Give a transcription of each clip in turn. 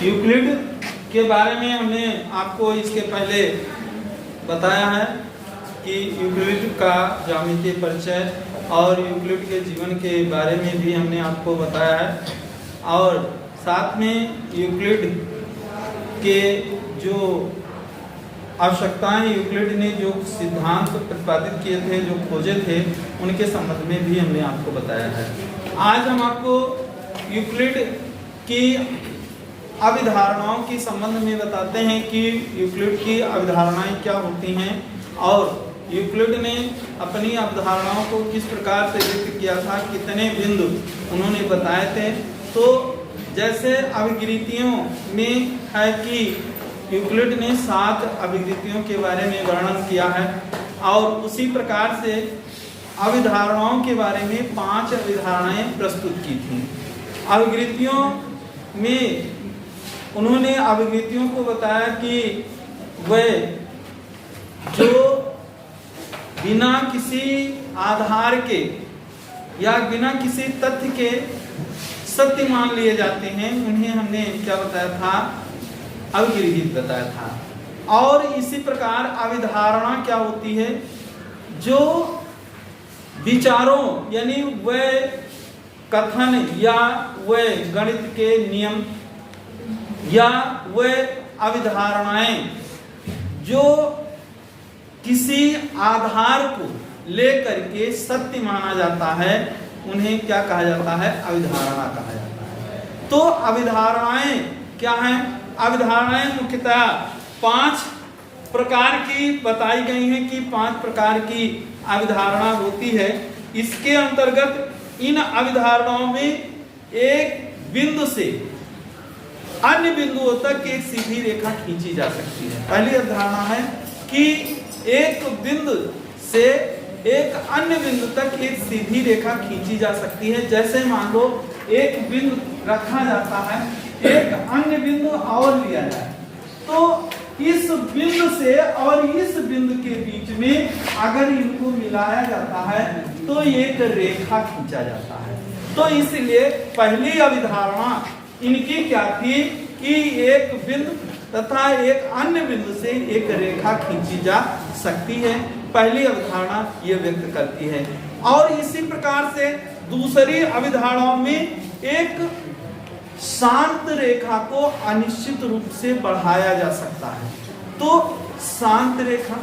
Euclid के बारे में हमने आपको इसके पहले बताया है कि यूक्लिड का ज्यामितीय परिचय और यूक्लिड के जीवन के बारे में भी हमने आपको बताया है, और साथ में यूक्लिड के जो आवश्यकताएं, यूक्लिड ने जो सिद्धांत प्रतिपादित किए थे, जो खोजे थे, उनके संबंध में भी हमने आपको बताया है। आज हम आपको यूक्लिड की अभिधारणाओं के संबंध में बताते हैं कि यूक्लिड की अभिधारणाएं क्या होती हैं और यूक्लिड ने अपनी अवधारणाओं को किस प्रकार से व्यक्त किया था, कितने बिंदु उन्होंने बताए थे। तो जैसे अभिकृतियों में है कि यूक्लिड ने 7 अभिकृतियों के बारे में वर्णन किया है, और उसी प्रकार से अभिधारणाओं के बारे में 5 अभिधारणाएं प्रस्तुत की थी। अभिकृतियों में उन्होंने अभिकृतियों को बताया कि वे जो बिना किसी आधार के या बिना किसी तथ्य के सत्य मान लिए जाते हैं, उन्हें हमने क्या बताया था, अभिगृहित बताया था। और इसी प्रकार अभिधारणा क्या होती है, जो विचारों यानी वे कथन या वे गणित के नियम या वे अभिधारणाएं जो किसी आधार को लेकर के सत्य माना जाता है, उन्हें क्या कहा जाता है, अभिधारणा कहा जाता है। तो अभिधारणाएं क्या हैं? अभिधारणाएं मुख्यतः 5 प्रकार की बताई गई हैं कि 5 प्रकार की अभिधारणा होती है। इसके अंतर्गत इन अभिधारणाओं में एक बिंदु से अन्य बिंदुओं तक एक सीधी रेखा खींची जा सकती है। पहली अवधारणा है कि एक बिंदु से एक अन्य बिंदु तक एक सीधी रेखा खींची जा सकती है। जैसे मान लो एक बिंदु रखा जाता है, एक अन्य बिंदु और लिया जाए, तो इस बिंदु से और इस बिंदु के बीच में अगर इनको मिलाया जाता है तो एक रेखा खींचा जाता है। तो इसलिए पहली अभिधारणा इनकी क्या थी कि एक बिंदु तथा एक अन्य बिंदु से एक रेखा खींची जा सकती है। पहली अभिधारणा ये व्यक्त करती है। और इसी प्रकार से दूसरी अभिधारणाओं में एक शांत रेखा को अनिश्चित रूप से बढ़ाया जा सकता है। तो शांत रेखाएं,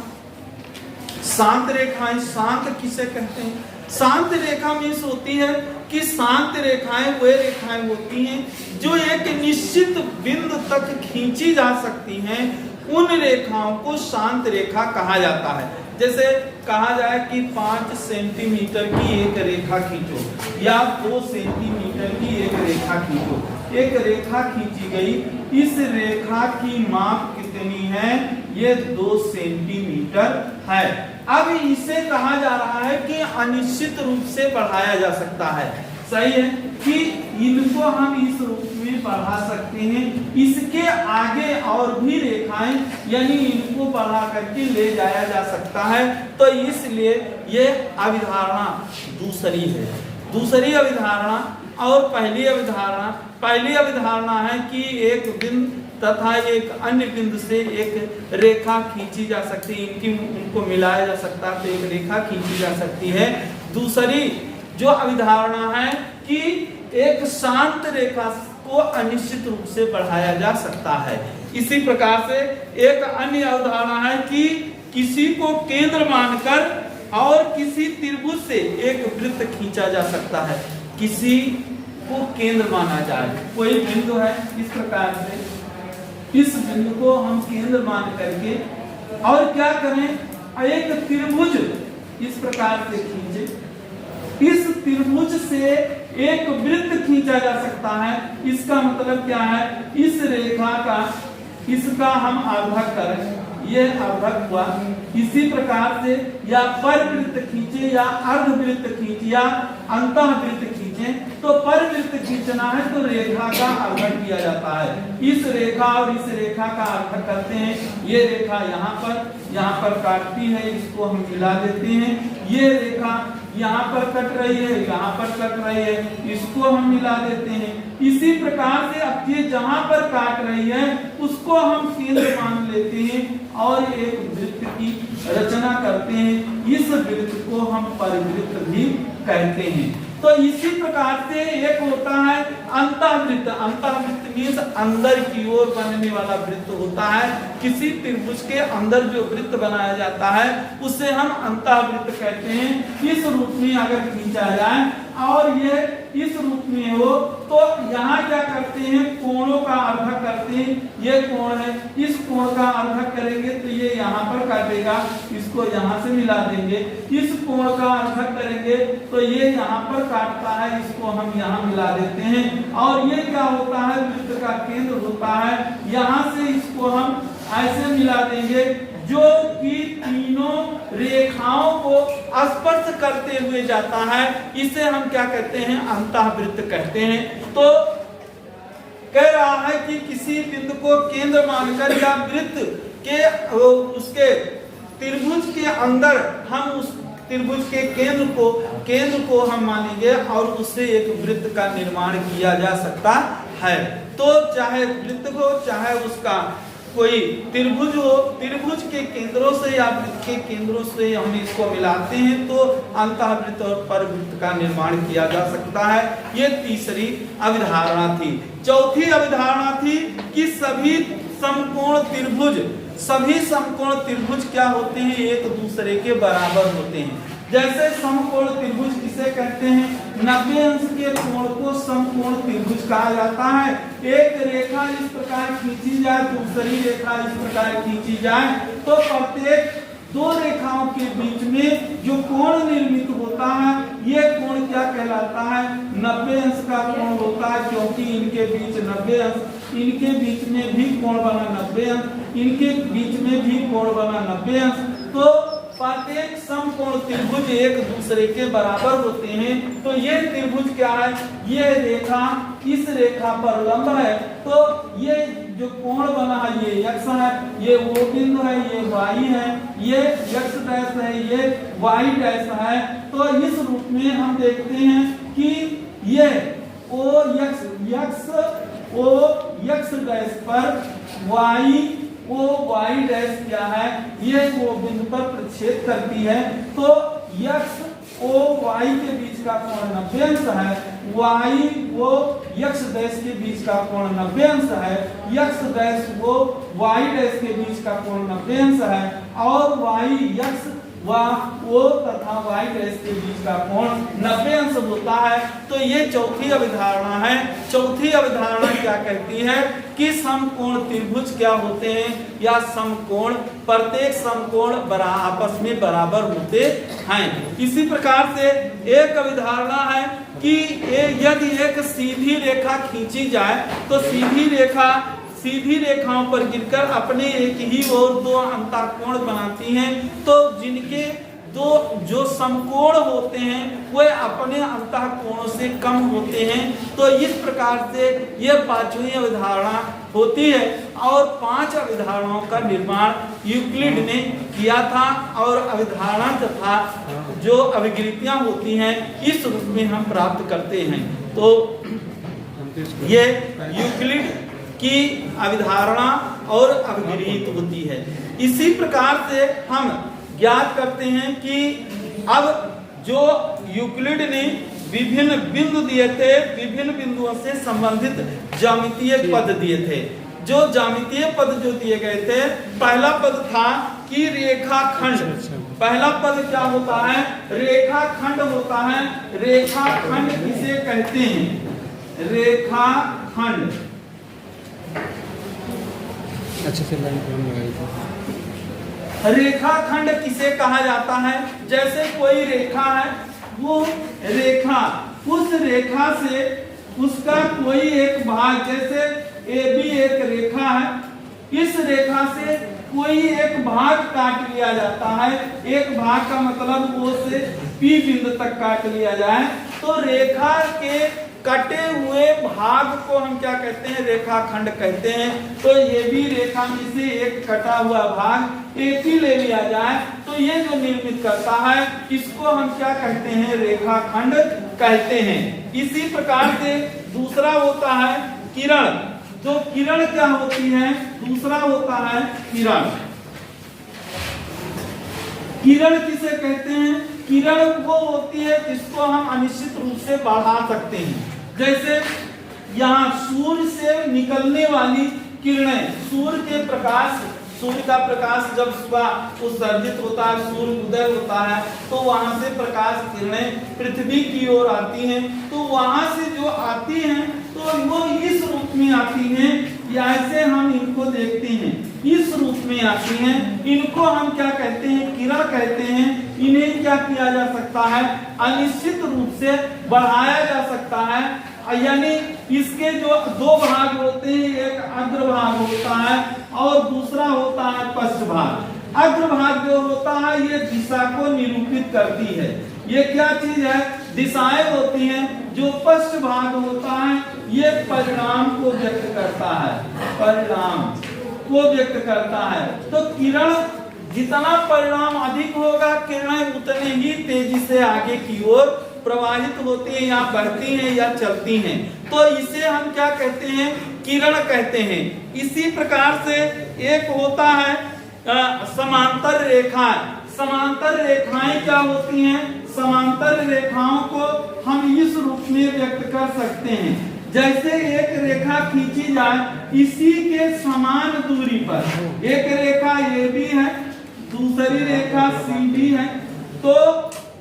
शांत किसे कहते हैं? शांत रेखा मीन्स होती है कि शांत रेखाएं वे रेखाएं होती हैं जो एक निश्चित बिंदु तक खींची जा सकती हैं। उन रेखाओं को शांत रेखा कहा जाता है। जैसे कहा जाए कि 5 सेंटीमीटर की एक रेखा खींचो या 2 सेंटीमीटर की एक रेखा खींचो। एक रेखा खींची गई, इस रेखा की माप कितनी है? ये 2 सेंटीमीटर है। अब इसे कहा जा रहा है कि अनिश्चित रूप से बढ़ाया जा सकता है। सही है कि इनको हम इस रूप में बढ़ा सकते हैं। इसके आगे और भी रेखाएं यानी इनको बढ़ा करके ले जाया जा सकता है। तो इसलिए ये अभिधारणा दूसरी है। दूसरी अभिधारणा और पहली अभिधारणा है कि एक बिंदु तथा एक अन्य बिंदु से एक रेखा खींची जा सकती है, उनको मिलाया जा सकता है तो एक रेखा खींची जा सकती है। दूसरी जो अभिधारणा है कि एक शांत रेखा को अनिश्चित रूप से बढ़ाया जा सकता है। इसी प्रकार से एक अन्य अवधारणा है कि किसी को केंद्र मानकर और किसी त्रिभुज से एक वृत्त खींचा जा सकता है। किसी को केंद्र माना जाए, कोई बिंदु है इस प्रकार से, इस बिंदु को हम केंद्र मान करके और क्या करें, एक त्रिभुज इस प्रकार से खींचे, इस त्रिभुज से एक वृत्त खींचा जा सकता है। इसका मतलब क्या है, इस रेखा का इसका हम अर्धक करें, ये अर्धक हुआ। इसी प्रकार से या परवृत्त खींचे या अर्धवृत्त खींचे या अंतःवृत्त खींचे, तो परवृत्त खींचना है तो रेखा का अर्धक किया जाता है। इस रेखा और इस रेखा का अर्धक करते हैं। ये रेखा यहाँ पर काटती है, इसको हम मिला देते हैं। ये रेखा यहाँ पर कट रही है, यहाँ पर कट रही है, इसको हम मिला देते हैं। इसी प्रकार से अब ये जहां पर काट रही है उसको हम केंद्र मान लेते हैं और एक वृत्त की रचना करते हैं। इस वृत्त को हम परिवृत्त भी कहते हैं। तो इसी प्रकार से एक होता है अंतःवृत्त। अंतःवृत्त मीन्स अंदर की ओर बनने वाला वृत्त होता है। किसी त्रिभुज के अंदर जो वृत्त बनाया जाता है उसे हम अंतःवृत्त कहते हैं। इस रूप में अगर खींचा जाए और ये इस रूप में हो तो यहाँ क्या करते हैं, कोणों का अर्धक करते हैं। ये कोण है, इस कोण का अर्धक करेंगे तो ये यहाँ पर काटेगा, इसको यहाँ से मिला देंगे। इस कोण का अर्धक करेंगे तो ये यहाँ पर काटता है, इसको हम यहाँ मिला देते हैं। और ये क्या होता है, वृत्त का केंद्र होता है। यहाँ से इसको हम ऐसे मिला देंगे जो कि तीनों रेखाओं को स्पर्श करते हुए जाता है। इसे हम क्या कहते हैं, अंतःवृत्त कहते हैं। तो कह रहा है कि किसी बिंदु को केंद्र मानकर या वृत्त के उसके त्रिभुज के अंदर हम उस त्रिभुज के केंद्र को हम मानेंगे और उससे एक वृत्त का निर्माण किया जा सकता है। तो चाहे वृत्त हो चाहे उसका कोई त्रिभुज हो, त्रिभुज के केंद्रों से या वृत्त के केंद्रों से हम इसको मिलाते हैं तो अंतःवृत्त और परवृत्त का निर्माण किया जा सकता है। ये तीसरी अवधारणा थी। चौथी अवधारणा थी कि सभी समकोण त्रिभुज क्या होते हैं, एक दूसरे के बराबर होते हैं। जैसे समकोण त्रिभुज किसे कहते हैं, 90 अंश के कोण को समकोण त्रिभुज कहा जाता है। एक रेखा इस प्रकार खींची जाए, दूसरी रेखा इस प्रकार खींची जाए तो प्रत्येक दो रेखाओं के बीच में जो कोण निर्मित होता है ये कोण क्या कहलाता है, 90 अंश का कोण होता है। क्योंकि इनके बीच 90 अंश, इनके बीच में भी कोण बना 90 अंश, इनके बीच में भी कोण बना 90 अंश। तो प्रत्येक समकोण त्रिभुज एक दूसरे के बराबर होते हैं। तो ये त्रिभुज क्या है, ये रेखा इस रेखा पर लंब है तो ये जो कोण बना है ये x है, ये O बिंदु है, ये y है, ये x डैश है, ये y डैश है। तो इस रूप में हम देखते हैं कि ये O x डैश पर y डैश क्या है, ये वो बिंदु पर प्रक्षेप करती है। तो x O y के बीच का कोण 90 अंश है, y वो x डैश के बीच का कोण 90 अंश है, x डैश वो y डैश के बीच का कोण 90 अंश है और y x वो तथा y डैश के बीच का कोण 90 अंश होता है। तो ये चौथी अवधारणा है। चौथी अवधारणा क्या कहती है कि समकोण त्रिभुज क्या होते हैं, या समकोण, प्रत्येक समकोण आपस में बराबर होते हैं। इसी प्रकार से एक अवधारणा है कि यदि एक सीधी रेखा खींची जाए तो सीधी रेखाओं पर गिरकर अपने एक ही ओर दो अंतःकोण बनाती हैं। तो जिनके दो जो समकोण होते हैं वे अपने अंतःकोणों से कम होते हैं। तो इस प्रकार से यह पांचवी अवधारणा होती है। और 5 अवधारणाओं का निर्माण यूक्लिड ने किया था और अवधारणा तथा जो अभिकृतियां होती हैं इस रूप में हम प्राप्त करते हैं। तो ये यूक्लिड की अवधारणा और अभिगृहित होती है। इसी प्रकार से हम ज्ञात करते हैं कि अब जो यूक्लिड ने विभिन्न बिंदु दिए थे, विभिन्न बिंदुओं से संबंधित ज्यामितीय पद दिए थे। जो ज्यामितीय पद जो दिए गए थे, पहला पद था कि रेखाखंड। पहला पद क्या होता है, रेखाखंड होता है। रेखाखंड किसे कहते हैं, रेखाखंड। अच्छे से लाइन लगाई। रेखाखंड किसे कहा जाता है, जैसे कोई रेखा है, वो रेखा उस रेखा से उसका कोई एक भाग, जैसे AB एक रेखा है, इस रेखा से कोई एक भाग काट लिया जाता है। एक भाग का मतलब O से P बिंदु तक काट लिया जाए तो रेखा के कटे हुए भाग को हम क्या कहते हैं, रेखाखंड कहते हैं। तो ये भी रेखा में से एक कटा हुआ भाग एक ही ले लिया जाए तो ये जो निर्मित करता है इसको हम क्या कहते हैं, रेखाखंड कहते हैं। इसी प्रकार से दूसरा होता है किरण। जो किरण क्या होती है, दूसरा होता है किरण। किरण किसे कहते हैं, किरण वो होती है जिसको हम अनिश्चित रूप से बढ़ा सकते हैं। जैसे यहाँ सूर्य से निकलने वाली किरणें, सूर्य के प्रकाश, सूर्य का प्रकाश जब सुबह उत्सर्जित होता है, सूर्य उदय होता है तो वहां से प्रकाश किरणें पृथ्वी की ओर आती हैं। तो वहां से जो आती हैं तो वो इस रूप में आती हैं, ऐसे हम इनको देखते हैं, इस रूप में आती हैं। इनको हम क्या कहते हैं, किरण कहते हैं। इन्हें क्या किया जा सकता है, अनिश्चित रूप से बढ़ाया जा सकता है। यानी इसके जो दो भाग होते हैं, एक अग्रभाग होता है और दूसरा होता है पश्चभाग। अग्रभाग जो होता है ये दिशा को निरूपित करती है। ये क्या चीज है, दिशाएं होती हैं। जो पश्चभाग होता है ये परिणाम को व्यक्त करता है, परिणाम को व्यक्त करता है। तो किरण जितना परिणाम अधिक होगा, किरणें उतने ही तेजी से आगे की ओर प्रवाहित होती हैं या बढ़ती हैं या चलती हैं। तो इसे हम क्या कहते हैं, किरण कहते हैं। इसी प्रकार से एक होता है समांतर रेखा। समांतर रेखाएं क्या होती हैं, समांतर रेखाओं को हम इस रूप में व्यक्त कर सकते हैं। जैसे एक रेखा खींची जाए इसी के समान दूरी पर, एक रेखा ए बी है, दूसरी रेखा सी डी है। तो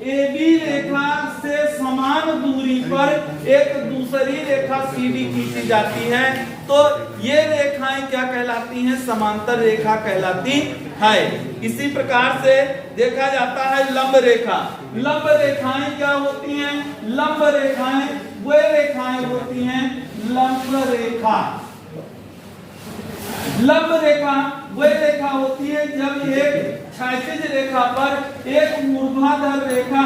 ए बी रेखा से समान दूरी पर एक दूसरी रेखा सी डी खींची जाती है तो ये रेखाएं क्या कहलाती हैं, समांतर रेखा कहलाती है। इसी प्रकार से देखा जाता है लंब रेखा। लंब रेखाएं क्या होती हैं, लंब रेखाएं वे रेखाएं होती हैं, लंब रेखा। लंब रेखा वह रेखा होती है जब एक क्षैतिज रेखा पर एक ऊर्ध्वाधर रेखा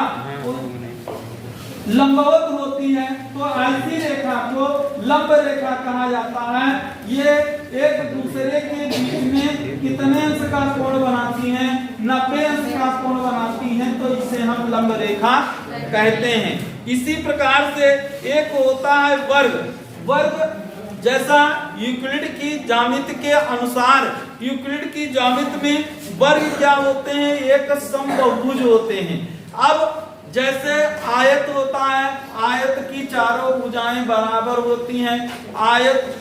लंबवत होती है तो ऐसी रेखा को लंब रेखा कहा जाता है। ये एक दूसरे के बीच में कितने अंश का कोण बनाती हैं, 90 अंश का कोण बनाती हैं, तो इसे हम लंब रेखा कहते हैं। इसी प्रकार से एक होता है वर्ग। वर्ग जैसा यूक्लिड की ज्यामिति के अनुसार, यूक्लिड की ज्यामिति में वर्ग क्या होते हैं, एक समबाहुभुज होते हैं। अब जैसे आयत होता है, आयत की चारों भुजाएं बराबर होती हैं। आयत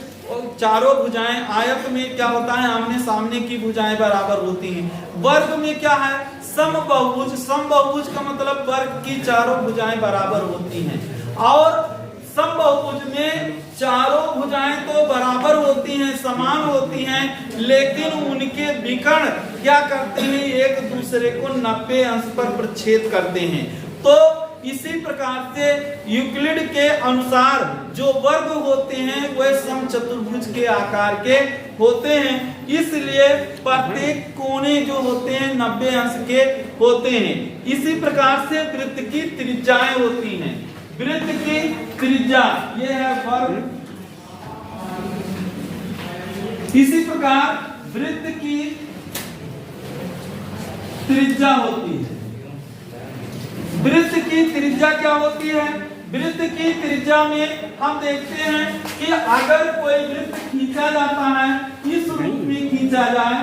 चारों भुजाएं, आयत में क्या होता है, आमने सामने की भुजाएं बराबर होती हैं। वर्ग में क्या है, समबाहुभुज। समबाहुभुज का मतलब वर्ग की चारों भुजाएं बराबर होती हैं। और समबाहुभुज में चारों भुजाएं तो बराबर होती हैं, समान होती हैं, लेकिन उनके विकर्ण क्या करते हैं, एक दूसरे को 90 अंश पर प्रच्छेद करते हैं। तो इसी प्रकार से यूक्लिड के अनुसार जो वर्ग होते हैं वह समचतुर्भुज के आकार के होते हैं। इसलिए प्रत्येक कोने जो होते हैं 90 अंश के होते हैं। इसी प्रकार से वृत्त की त्रिज्याएं होती हैं। वृत्त की त्रिज्या ये है वर्ग। इसी प्रकार वृत्त की त्रिज्या होती है। वृत्त की त्रिज्या क्या होती है, वृत्त की त्रिज्या में हम देखते हैं कि अगर कोई वृत्त खींचा जाता है, इस रूप में खींचा जाए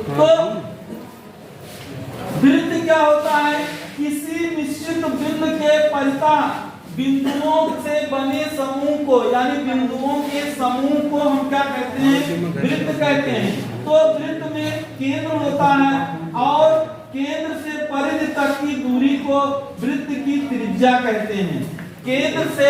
तो वृत्त क्या होता है, किसी निश्चित बिंदु के परितः बिंदुओं से बने समूह को, यानी बिंदुओं के समूह को हम क्या कहते हैं, वृत्त कहते हैं। तो वृत्त में केंद्र होता है और केंद्र से परिधि तक की दूरी को वृत्त की त्रिज्या कहते हैं। केंद्र से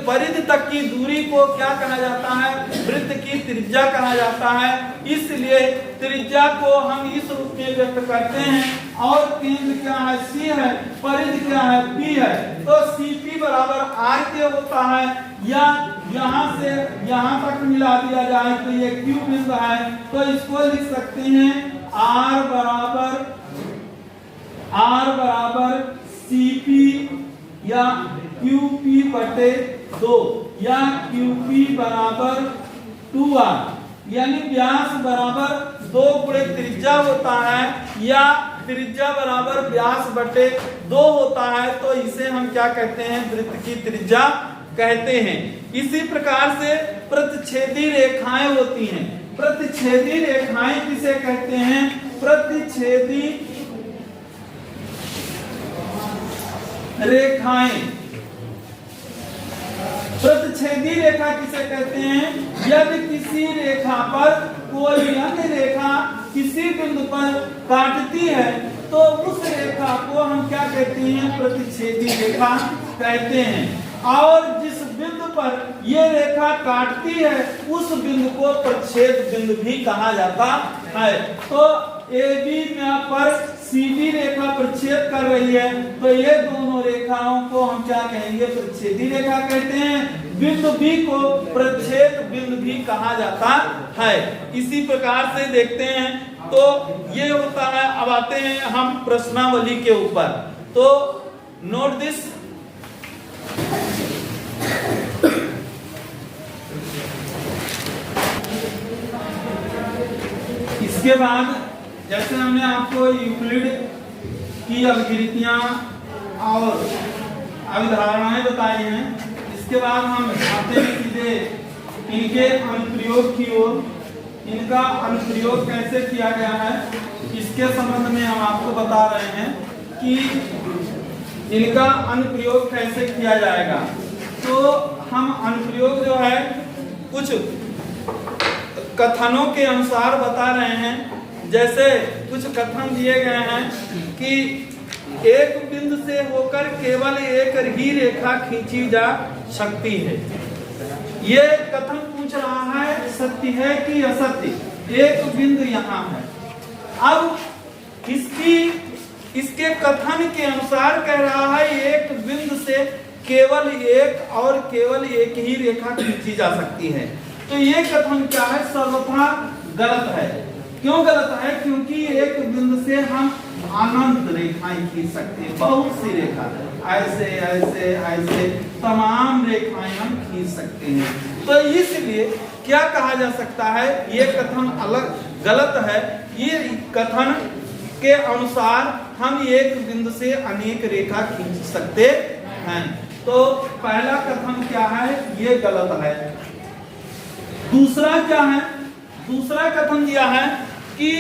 परिधि तक की दूरी को क्या कहा जाता है, वृत्त की त्रिज्या कहा जाता है। इसलिए त्रिज्या को हम इस रूप में व्यक्त करते हैं। और केंद्र क्या है, C है, परिधि क्या है, P है। तो CP बराबर R के होता है, या यहाँ से यहाँ तक मिला दिया जाए तो ये Q बिंदु है, तो इसको लिख सकते हैं R बराबर CP या QP बटे 2 या QP बराबर 2R, यानी व्यास बराबर 2 गुणे त्रिज्या होता है या त्रिज्या बराबर व्यास बटे 2 होता है, तो इसे हम क्या कहते हैं, वृत्त की त्रिज्या कहते हैं। इसी प्रकार से प्रतिच्छेदी रेखाएं होती हैं। प्रतिच्छेदी रेखाएं किसे कहते हैं, प्रतिच्छेदी रेखाएं, प्रतिच्छेदी रेखा किसे कहते हैं, यदि किसी रेखा पर कोई अन्य रेखा किसी बिंदु पर काटती है तो उस रेखा को हम क्या कहते हैं, प्रतिच्छेदी रेखा कहते हैं। और जिस बिंदु पर ये रेखा काटती है उस बिंदु को प्रच्छेद बिंदु भी कहा जाता है। तो AB पर CD रेखा प्रच्छेद कर रही है, तो ये दोनों रेखाओं को हम क्या कहेंगे, प्रच्छेदी रेखा कहते हैं। बिंदु B को प्रच्छेद बिंदु भी कहा जाता है। इसी प्रकार से देखते हैं, तो ये होता है। अब आते हैं हम प्रश्नावली के ऊपर, तो नोट दिस। इसके बाद जैसे हमने आपको यूक्लिड की अवकृतियां और अवधारणाएं बताई हैं, इसके बाद हम आते हैं सीधे इनके अनुप्रयोग की ओर। इनका अनुप्रयोग कैसे किया गया है इसके संबंध में हम आपको बता रहे हैं कि इनका अनुप्रयोग कैसे किया जाएगा। तो हम अनुप्रयोग जो है कुछ कथनों के अनुसार बता रहे हैं। जैसे कुछ कथन दिए गए हैं कि एक बिंदु से होकर केवल एक ही रेखा खींची जा सकती है। ये कथन पूछ रहा है सत्य है कि असत्य। एक बिंदु यहाँ है। अब इसके कथन के अनुसार कह रहा है एक बिंदु से केवल एक और केवल एक ही रेखा खींची जा सकती है। तो ये कथन क्या है, सर्वथा गलत है। क्यों गलत है, क्योंकि एक बिंदु से हम अनंत रेखाएं खींच सकते हैं। बहुत सी रेखा ऐसे ऐसे ऐसे तमाम रेखाएं हम खींच सकते हैं। तो इसलिए क्या कहा जा सकता है, ये कथन अलग गलत है। ये कथन के अनुसार हम एक बिंदु से अनेक रेखा खींच सकते हैं। तो पहला कथन क्या है, ये गलत है। दूसरा क्या है, दूसरा कथन दिया है कि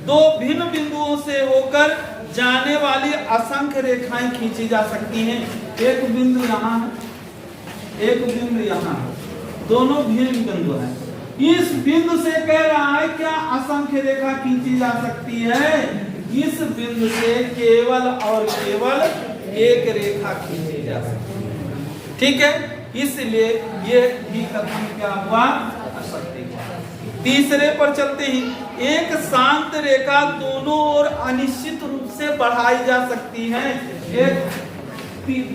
दो भिन्न बिंदुओं से होकर जाने वाली असंख्य रेखाएं खींची जा सकती हैं। एक बिंदु यहाँ है, एक बिंदु यहाँ है, दोनों भिन्न बिंदु हैं। इस बिंदु से कह रहा है क्या असंख्य रेखा खींची जा सकती है। इस बिंदु से केवल और केवल एक रेखा खींची जा सकती है। ठीक है, इसलिए ये भी कथन क्या हुआ, असत्य। तीसरे पर चलते ही, एक शांत रेखा दोनों ओर अनिश्चित रूप से बढ़ाई जा सकती है। एक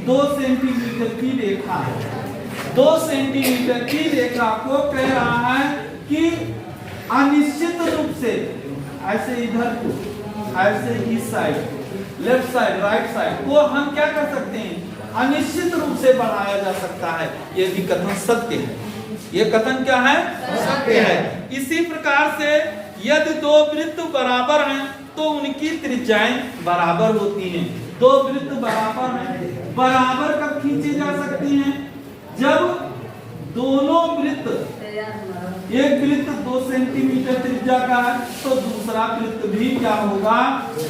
2 सेंटीमीटर की रेखा है, 2 सेंटीमीटर की रेखा को कह रहा है कि अनिश्चित रूप से ऐसे इधर को, ऐसे इस side, left side, right side को हम क्या कर सकते हैं, अनिश्चित रूप से बढ़ाया जा सकता है। ये भी कथन सत्य है। ये कथन क्या है, सत्य है। इसी प्रकार से यदि दो वृत्त बराबर हैं तो उनकी त्रिज्याएं बराबर होती हैं। दो वृत्त बराबर हैं, बराबर कब खींची जा सकती हैं, जब दोनों वृत्त, एक वृत्त 2 सेंटीमीटर त्रिज्या का है तो दूसरा वृत्त भी क्या होगा,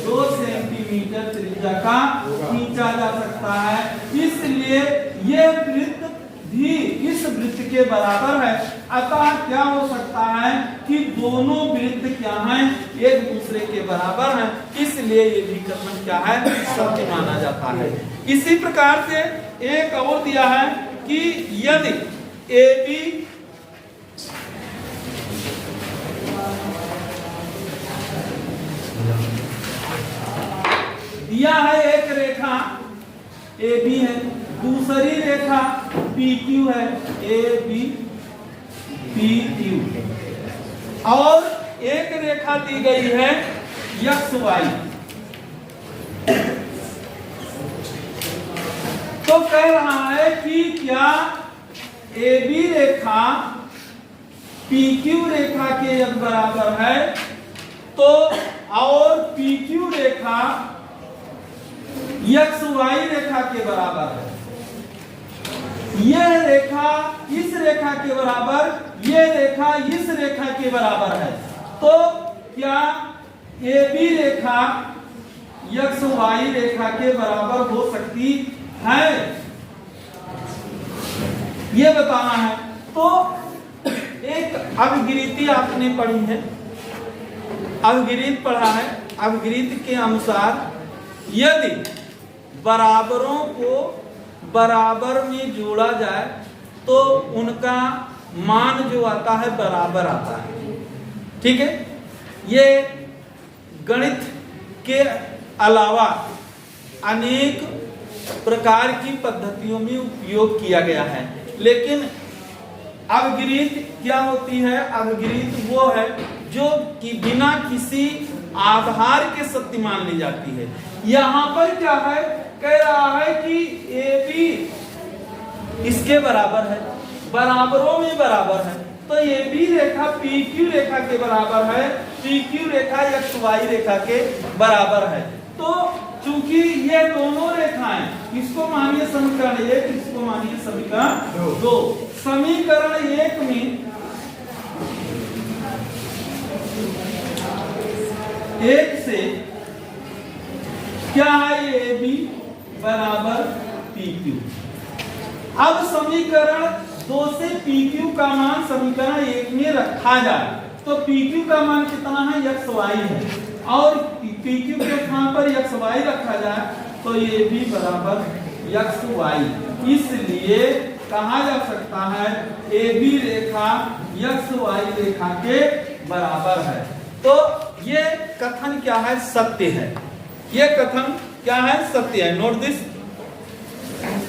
2 सेंटीमीटर त्रिज्या का खींचा जा सकता है। इसलिए ये वृत्त भी इस वृत्त के बराबर है। अतः क्या हो सकता है कि दोनों वृत्त क्या हैं, एक दूसरे के बराबर हैं। इसलिए ये भी कथन क्या है, सत्य माना जाता है। इसी प्रकार से एक और दिया है कि यदि AB दिया है, एक रेखा AB है, दूसरी रेखा PQ है, AB PQ, और एक रेखा दी गई है XY। तो कह रहा है कि क्या AB रेखा PQ रेखा के यदि बराबर है तो और PQ रेखा XY रेखा के बराबर है, यह रेखा इस रेखा के बराबर, यह रेखा इस रेखा के बराबर है, तो क्या AB रेखा XY रेखा के बराबर हो सकती है, यह बताना है। तो एक अवगिरीति आपने पढ़ी है, अवगिरीत पढ़ा है। अवगिरीत के अनुसार यदि बराबरों को बराबर में जोड़ा जाए तो उनका मान जो आता है बराबर आता है। ठीक है, ये गणित के अलावा अनेक प्रकार की पद्धतियों में उपयोग किया गया है, लेकिन अवगिरीत क्या होती है? अवगिरीत वो है जो कि बिना किसी आधार के सत्य मान ली जाती है। यहां पर क्या है, कह रहा है कि AB इसके बराबर है, बराबरों में बराबर है, तो AB रेखा PQ रेखा के बराबर है, PQ रेखा XY रेखा के बराबर है। तो चूंकि ये दोनों रेखाएं, इसको मानिए समीकरण 1, इसको मानिए समीकरण 2। समीकरण 1 में 1 से क्या है, ये AB बराबर PQ। अब समीकरण 2 से PQ का मान समीकरण 1 में रखा जाए तो PQ का मान कितना है, XY है, और PQ के स्थान पर XY रखा जाए तो ये भी बराबर XY। इसलिए कहा जा सकता है AB रेखा XY रेखा के बराबर है। तो ये कथन क्या है, सत्य है। ये कथन क्या है, सत्य है। Note this.